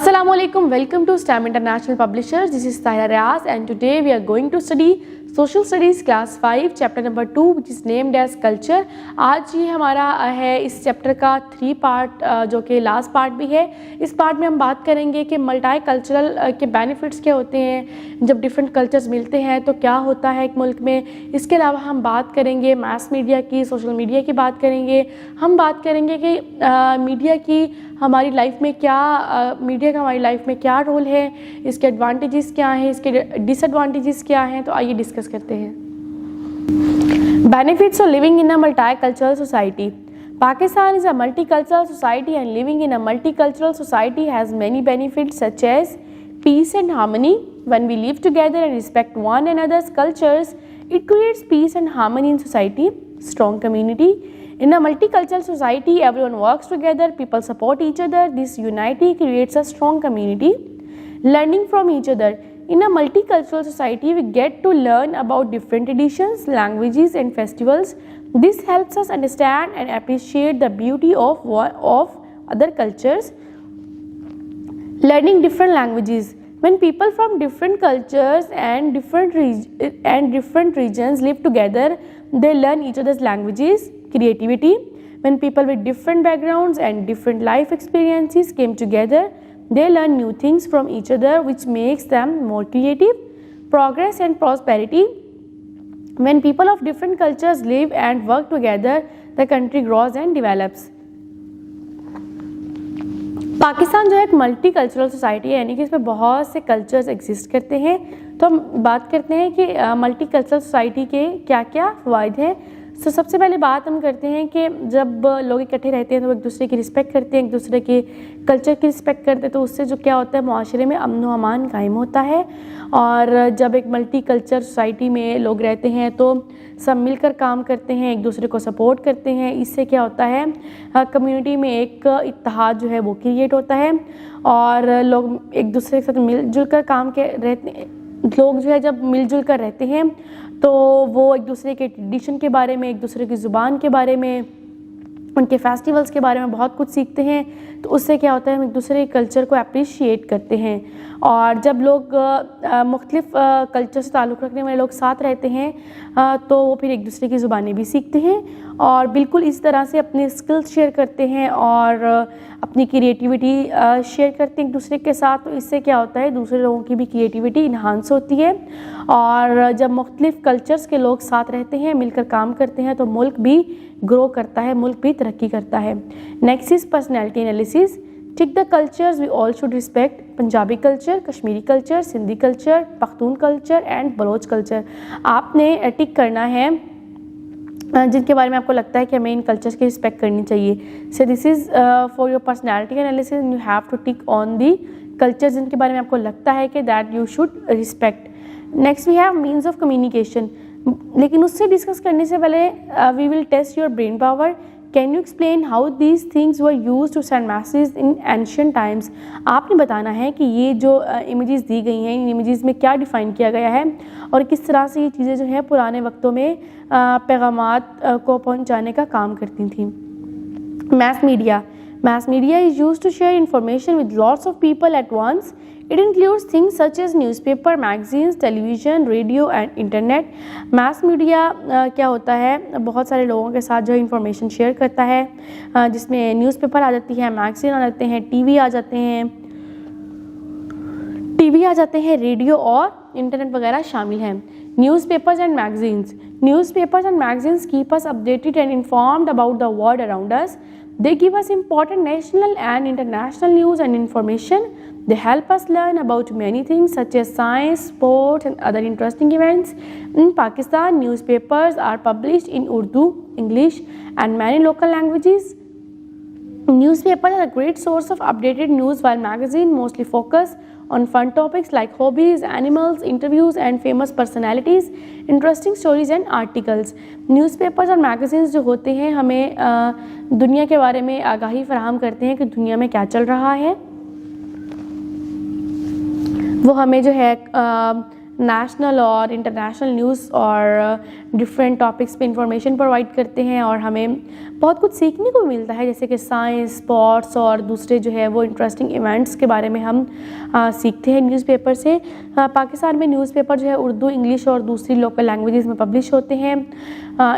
Assalamualaikum, welcome to STEM International Publishers. This is Tahira Riaz and today we are going to study Social Studies Class 5 Chapter number 2 which is named as Culture. आज ये हमारा है इस chapter का 3 part जो कि last part भी है। इस पार्ट में हम बात करेंगे कि मल्टी कल्चरल के बेनिफिट्स क्या होते हैं, जब डिफरेंट कल्चर्स मिलते हैं तो क्या होता है एक मुल्क में। इसके अलावा हम बात करेंगे मास मीडिया की, सोशल मीडिया की बात करेंगे। हम बात करेंगे कि मीडिया की हमारी लाइफ में मीडिया का हमारी लाइफ में क्या रोल है, इसके एडवांटेजेस क्या हैं, इसके डिसएडवांटेजेस क्या हैं। तो आइए डिस्कस करते हैं। Benefits of living in a multicultural society. Pakistan is a multicultural society and living in a multicultural society has many benefits such as peace and harmony. When we live together and respect one another's cultures, it creates peace and harmony in society. Strong community. In a multicultural society, everyone works together, people support each other. This unity creates a strong community. Learning from each other. In a multicultural society, we get to learn about different traditions, languages and festivals. This helps us understand and appreciate the beauty of other cultures. Learning different languages. When people from different cultures and different regions live together, they learn each other's languages. Creativity. When people with different backgrounds and different life experiences came together, they learn new things from each other which makes them more creative. Progress and prosperity. When people of different cultures live and work together, the country grows and develops. Pakistan जो है एक multi cultural society है, यानी कि इसमें बहुत से cultures exist करते हैं। तो हम बात करते हैं कि मल्टी कल्चरल सोसाइटी के क्या क्या फ़ायदे हैं। तो सबसे पहले बात हम करते हैं कि जब लोग इकट्ठे रहते हैं तो एक दूसरे की रिस्पेक्ट करते हैं, एक दूसरे के कल्चर की रिस्पेक्ट करते हैं, तो उससे जो क्या होता है माशरे में अमन व अमान कायम होता है। और जब एक मल्टी कल्चर सोसाइटी में लोग रहते हैं तो सब मिलकर काम करते हैं, एक दूसरे को सपोर्ट करते हैं। इससे क्या होता है कम्युनिटी में एक इत्तेहाद जो है वो क्रिएट होता है और लोग एक दूसरे के साथ मिलजुल कर काम के रहते हैं। लोग जो है जब मिलजुल कर रहते हैं तो वो एक दूसरे के ट्रेडिशन के बारे में, एक दूसरे की ज़ुबान के बारे में, उनके फेस्टिवल्स के बारे में बहुत कुछ सीखते हैं। तो उससे क्या होता है हम एक दूसरे के कल्चर को अप्रिशिएट करते हैं। और जब लोग मुख्तलिफ कल्चर से ताल्लुक़ रखने वाले लोग साथ रहते हैं तो वो फिर एक दूसरे की ज़ुबानें भी सीखते हैं और बिल्कुल इस तरह से अपने स्किल्स शेयर करते हैं और अपनी क्रिएटिविटी शेयर करते हैं एक दूसरे के साथ। तो इससे क्या होता है दूसरे लोगों की भी क्रिएटिविटी इन्हांस होती है। और जब मुख्तलिफ कल्चर्स के लोग साथ रहते हैं, मिलकर काम करते हैं, तो मुल्क भी ग्रो करता है, मुल्क भी तरक्की करता है। Next is personality analysis. Tick the cultures we all should respect. Punjabi culture, Kashmiri culture, Sindhi culture, Pakhtun culture and Baloch culture. आपने टिक करना है जिनके बारे में आपको लगता है कि हमें इन कल्चर्स की रिस्पेक्ट करनी चाहिए। So this is for your personality analysis, you have to tick on the cultures जिनके बारे में आपको लगता है कि that you should respect. Next we have means of communication. लेकिन उससे डिस्कस करने से पहले we will test your brain power. Can you explain how these things were used to send message in ancient times. आपने बताना है कि ये जो इमेजेस दी गई हैं, इन इमेजेस में क्या डिफ़ाइन किया गया है और किस तरह से ये चीज़ें जो हैं पुराने वक्तों में पैगामात को पहुंचाने का काम करती थी। Mass media. Mass media is used to share information with lots of people at once. It includes things such as newspaper, magazines, television, radio and internet. Mass media क्या होता है बहुत सारे लोगों के साथ जो इंफॉर्मेशन शेयर करता है जिसमें न्यूज़पेपर आ जाती है, मैगज़ीन आ जाते हैं, टीवी आ जाते हैं, रेडियो और इंटरनेट वगैरह शामिल हैं। Newspapers and magazines. Newspapers and magazines keep us updated and informed about the world around us. They give us important national and international news and information. They help us learn about many things such as science, sports and other interesting events. In Pakistan, newspapers are published in Urdu, English and many local languages. Newspapers are a great source of updated news while magazines mostly focus on fun topics like hobbies, animals, interviews and famous personalities, interesting stories and articles. Newspapers और magazines जो होते हैं हमें दुनिया के बारे में आगाही फराहम करते हैं कि दुनिया में क्या चल रहा है। वो हमें जो है नेशनल और इंटरनेशनल न्यूज़ और डिफरेंट टॉपिक्स पे इंफॉर्मेशन प्रोवाइड करते हैं और हमें बहुत कुछ सीखने को मिलता है, जैसे कि साइंस, स्पोर्ट्स और दूसरे जो है वो इंटरेस्टिंग इवेंट्स के बारे में हम सीखते हैं न्यूज़पेपर से। पाकिस्तान में न्यूज़पेपर जो है उर्दू, इंग्लिश और दूसरी लोकल लैंग्वेजेस में पब्लिश होते हैं।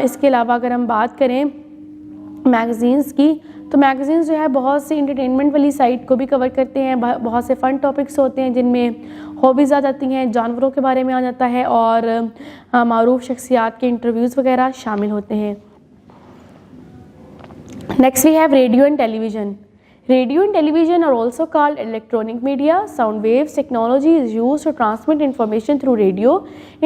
इसके अलावा अगर हम बात करें मैगज़ीन्स की, तो मैगज़ीन्स जो है बहुत सी इंटरटेनमेंट वाली साइट को भी कवर करते हैं। बहुत से फ़न टॉपिक्स होते हैं जिनमें हॉबीज़ आ जाती हैं, जानवरों के बारे में आ जाता है और मारूफ शख्सियात के इंटरव्यूज़ वगैरह शामिल होते हैं। Next we have radio and television. Radio and television are also called electronic media. Sound waves technology is used to transmit information through radio.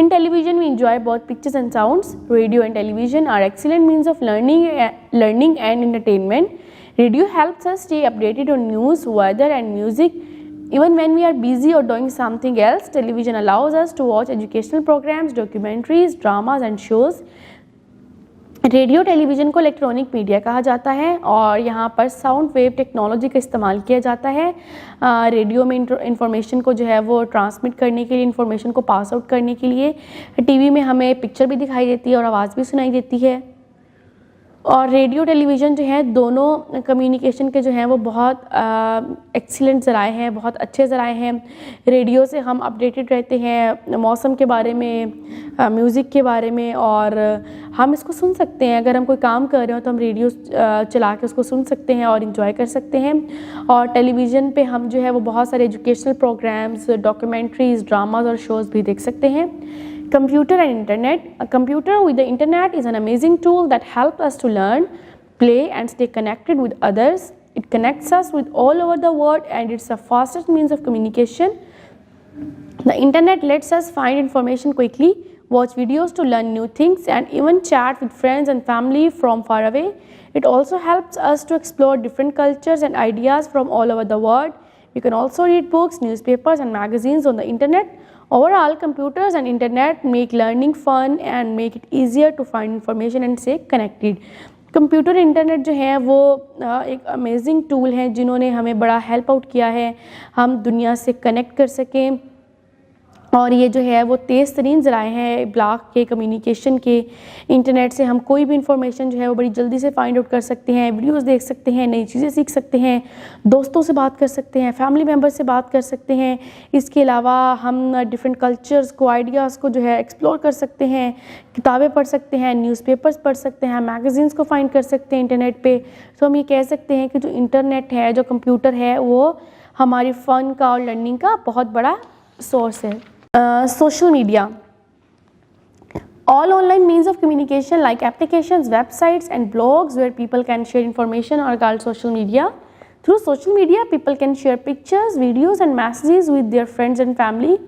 In television, we enjoy both pictures and sounds. Radio and television are excellent means of learning and entertainment. Radio helps us stay updated on news, weather, and music. Even when we are busy or doing something else, television allows us to watch educational programs, documentaries, dramas, and shows. Radio television को electronic media कहा जाता है और यहाँ पर sound wave technology का इस्तेमाल किया जाता है। रेडियो में इंफॉर्मेशन को जो है वो ट्रांसमिट करने के लिए, इंफॉर्मेशन को पास आउट करने के लिए। टीवी में हमें पिक्चर भी दिखाई देती है और आवाज़ भी सुनाई देती है। और रेडियो टेलीविज़न जो है दोनों कम्युनिकेशन के जो हैं वो बहुत एक्सीलेंट ज़राए हैं, बहुत अच्छे ज़राए हैं। रेडियो से हम अपडेटेड रहते हैं मौसम के बारे में, म्यूज़िक के बारे में, और हम इसको सुन सकते हैं। अगर हम कोई काम कर रहे हो तो हम रेडियो चला के उसको सुन सकते हैं और इन्जॉय कर सकते हैं। और टेलीविज़न पे हम जो है वो बहुत सारे एजुकेशनल प्रोग्राम्स, डॉक्यूमेंट्रीज़, ड्रामाज और शोज़ भी देख सकते हैं। Computer and internet. A computer with the internet is an amazing tool that helps us to learn, play and stay connected with others. It connects us with all over the world and it's the fastest means of communication. The internet lets us find information quickly, watch videos to learn new things and even chat with friends and family from far away. It also helps us to explore different cultures and ideas from all over the world. You can also read books, newspapers and magazines on the internet. Overall, computers and internet make learning fun and make it easier to find information and stay connected. Computer internet जो है वो एक amazing tool है जिन्होंने हमें बड़ा help out किया है, हम दुनिया से कनेक्ट कर सकें। और ये जो है वो तेज़ तरीन ज़राए हैं ब्लॉग के, कम्युनिकेशन के। इंटरनेट से हम कोई भी इंफॉर्मेशन जो है वो बड़ी जल्दी से फाइंड आउट कर सकते हैं, वीडियोस देख सकते हैं, नई चीज़ें सीख सकते हैं, दोस्तों से बात कर सकते हैं, फैमिली मेम्बर से बात कर सकते हैं। इसके अलावा हम डिफरेंट कल्चर्स को, आइडियाज़ को जो है एक्सप्लोर कर सकते हैं, किताबें पढ़ सकते हैं, न्यूज़पेपर्स पढ़ सकते हैं, मैगज़ीन्स को फाइंड कर सकते हैं इंटरनेट पर। तो हम ये कह सकते हैं कि जो इंटरनेट है, जो कंप्यूटर है, वो हमारी फ़न का और लर्निंग का बहुत बड़ा सोर्स है। Social media. All online means of communication like applications, websites and blogs where people can share information are called social media. Through social media, people can share pictures, videos and messages with their friends and family.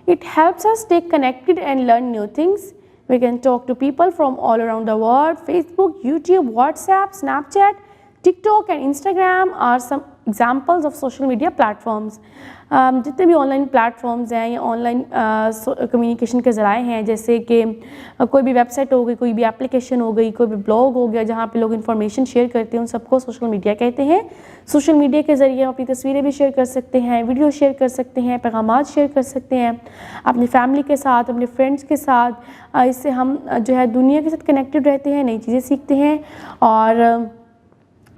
It helps us stay connected and learn new things. We can talk to people from all around the world. Facebook, YouTube, WhatsApp, Snapchat, TikTok and Instagram are some examples of social media platforms. जितने भी online platforms हैं या online communication के ज़राए हैं, जैसे कि कोई भी वेबसाइट हो गई, कोई भी एप्लीकेशन हो गई, कोई भी ब्लॉग हो गया जहाँ पे लोग इन्फॉर्मेशन शेयर करते हैं, उन सबको सोशल मीडिया कहते हैं। सोशल मीडिया के ज़रिए हम अपनी तस्वीरें भी शेयर कर सकते हैं, वीडियो शेयर कर सकते हैं, पैगामात शेयर कर सकते हैं अपनी फैमिली के साथ, अपने फ्रेंड्स के साथ। इससे हम जो है दुनिया के साथ कनेक्टेड रहते हैं, नई चीज़ें सीखते हैं और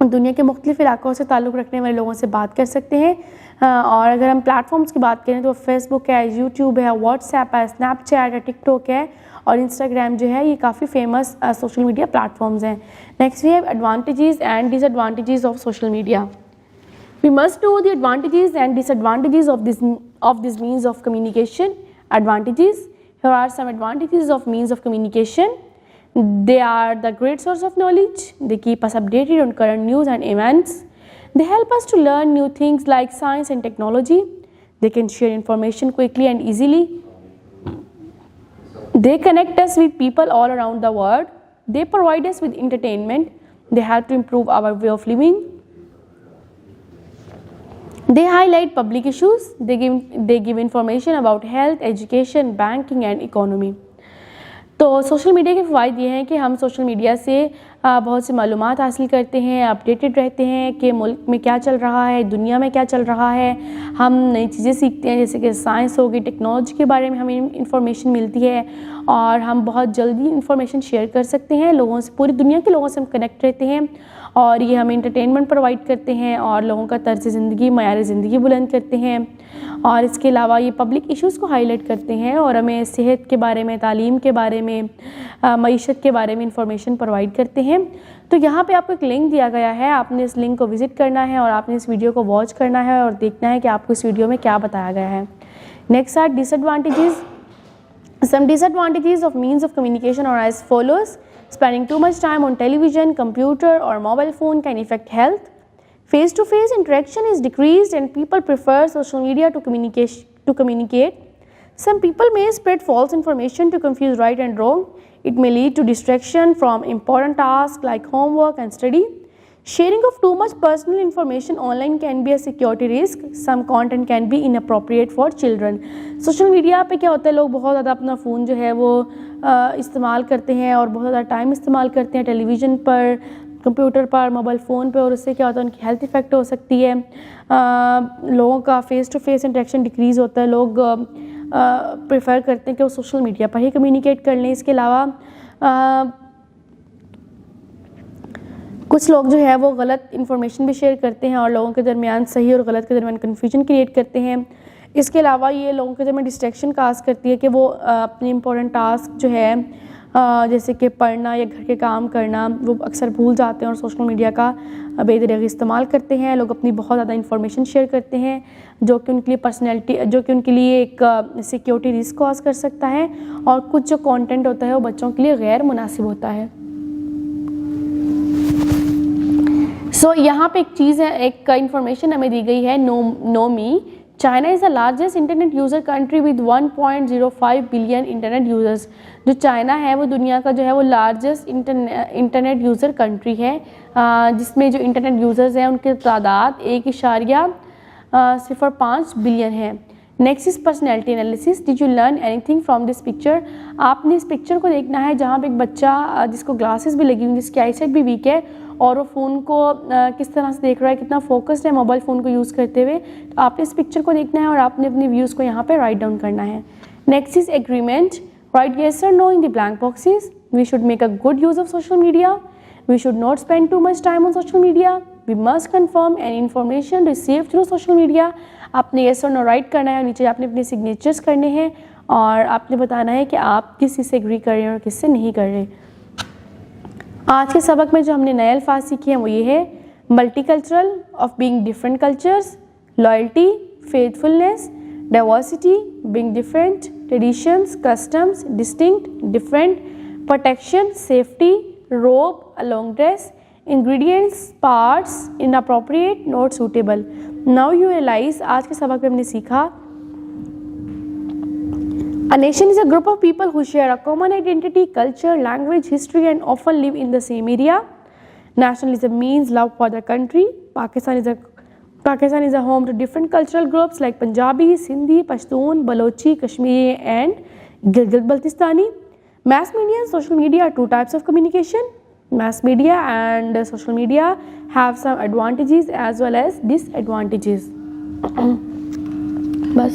दुनिया के मुख्तलिफ इलाकों से ताल्लुक़ रखने वाले लोगों से बात कर सकते हैं। और अगर हम प्लेटफॉर्म्स की बात करें तो फेसबुक है, यूट्यूब है, व्हाट्सएप है, स्नैपचैट है, टिकटॉक है और इंस्टाग्राम जो है, ये काफ़ी फेमस सोशल मीडिया प्लेटफॉर्म्स हैं। Next we have advantages and disadvantages of social media. We must know the advantages and disadvantages of this means of communication. Advantages, here are some advantages of means of communication. They are the great source of knowledge. They keep us updated on current news and events. They help us to learn new things like science and technology. They can share information quickly and easily. They connect us with people all around the world. They provide us with entertainment. They help to improve our way of living. They highlight public issues. They give information about health, education, banking and economy. तो social media के फ़ायदे ये हैं कि हम social media से बहुत सी मालूमात हासिल करते हैं, अपडेटेड रहते हैं कि मुल्क में क्या चल रहा है, दुनिया में क्या चल रहा है। हम नई चीज़ें सीखते हैं, जैसे कि साइंस होगी, टेक्नोलॉजी के बारे में हमें इंफॉर्मेशन मिलती है और हम बहुत जल्दी इंफॉर्मेशन शेयर कर सकते हैं लोगों से, पूरी दुनिया के लोगों से हम कनेक्ट रहते हैं। और ये हमें इंटरटेनमेंट प्रोवाइड करते हैं और लोगों का तर्ज़ ज़िंदगी, मयार ज़िंदगी बुलंद करते हैं। और इसके अलावा ये पब्लिक इश्यूज़ को हाईलाइट करते हैं और हमें सेहत के बारे में, तालीम के बारे में, मईशत के बारे में इंफॉर्मेशन प्रोवाइड करते हैं। तो यहाँ पे आपको एक लिंक दिया गया है, आपने इस लिंक को विज़िट करना है और आपने इस वीडियो को वॉच करना है और देखना है कि आपको इस वीडियो में क्या बताया गया है। Next are disadvantages. Some disadvantages of means of communication are as follows. Spending too much time on television, computer or mobile phone can affect health. Face-to-face interaction is decreased and people prefer social media to communicate. Some people may spread false information to confuse right and wrong. It may lead to distraction from important tasks like homework and study. Sharing of too much personal information online can be a security risk. Some content can be inappropriate for children. Social media पे क्या होता है, लोग बहुत ज़्यादा अपना phone जो है वो इस्तेमाल करते हैं और बहुत ज़्यादा टाइम इस्तेमाल करते हैं टेलीविज़न पर, कंप्यूटर पर, मोबाइल फ़ोन पे, और उससे क्या होता है उनकी हेल्थ इफ़ेक्ट हो सकती है। लोगों का face to face interaction decrease होता है। लोग प्रेफर करते हैं कि वो सोशल मीडिया पर ही कम्युनिकेट कर लें। इसके अलावा कुछ लोग जो है वो गलत इन्फॉर्मेशन भी शेयर करते हैं और लोगों के दरमियान सही और गलत के दरमियान कन्फ्यूजन क्रिएट करते हैं। इसके अलावा ये लोगों के दरमियान डिस्ट्रैक्शन काज करती है कि वो अपनी इंपॉर्टेंट टास्क जो है जैसे कि पढ़ना या घर के काम करना, वो अक्सर भूल जाते हैं और सोशल मीडिया का बेदरग इस्तेमाल करते हैं। लोग अपनी बहुत ज़्यादा इन्फॉर्मेशन शेयर करते हैं जो कि उनके लिए एक सिक्योरिटी रिस्क कॉज कर सकता है, और कुछ जो कंटेंट होता है वो बच्चों के लिए गैर मुनासिब होता है। यहाँ पे एक चीज़ है, एक इंफॉर्मेशन हमें दी गई है। नोमी, China is the largest internet user country with 1.05 billion internet users. जो चाइना है वो दुनिया का जो है वो लार्जेस्ट इंटरनेट यूज़र कंट्री है, जिसमें जो इंटरनेट यूज़र्स हैं उनकी तादाद 1.05 बिलियन है। Next is personality analysis. Did you learn anything from this picture. आपने इस पिक्चर को देखना है जहाँ पे एक बच्चा जिसको ग्लासेस भी लगी हुई, जिसकी आईसाइट भी वीक है और वो फ़ोन को किस तरह से देख रहा है, कितना फोकस्ड है मोबाइल फ़ोन को यूज़ करते हुए। तो आपने इस पिक्चर को देखना है और आपने अपनी व्यूज़ को यहाँ पे राइट डाउन करना है। Next is agreement. Write yes और no in the blank boxes. We should make a good use of social media. We should not spend too much time on social media. We must confirm any information receive through social media. आपने yes और no write करना है और नीचे आपने अपने signatures करने हैं और आपने बताना है कि आप किस चीज़ से एग्री कर रहे हैं और किससे नहीं कर रहे। आज के सबक में जो हमने नए अल्फाज सीखे हैं वो ये है: multicultural, of being different cultures, loyalty, faithfulness, diversity, being different, traditions, customs, distinct, different, protection, safety, robe, a long dress, ingredients, parts, inappropriate, not suitable. Now you realise, आज के सबक में हमने सीखा A nation is a group of people who share a common identity, culture, language, history and often live in the same area. Nationalism means love for the country. Pakistan is a home to different cultural groups like Punjabi, Sindhi, Pashtun, Balochi, Kashmiri and Gilgit-Baltistani. Mass media and social media are two types of communication. Mass media and social media have some advantages as well as disadvantages. बस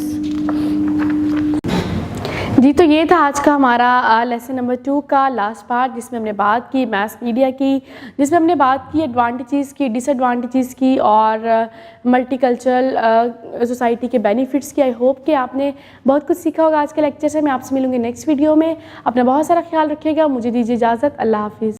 जी, तो ये था आज का हमारा lesson number 2 का last part, जिसमें हमने बात की मैस मीडिया की, जिसमें हमने बात की एडवांटेजेस की, डिसएडवांटेजेस की और मल्टीकल्चरल सोसाइटी के बेनिफिट्स की। आई होप कि आपने बहुत कुछ सीखा होगा आज के लेक्चर से। मैं आपसे मिलूंगी नेक्स्ट वीडियो में। अपना बहुत सारा ख्याल रखिएगा। मुझे दीजिए इजाज़त। अल्लाह हाफिज़।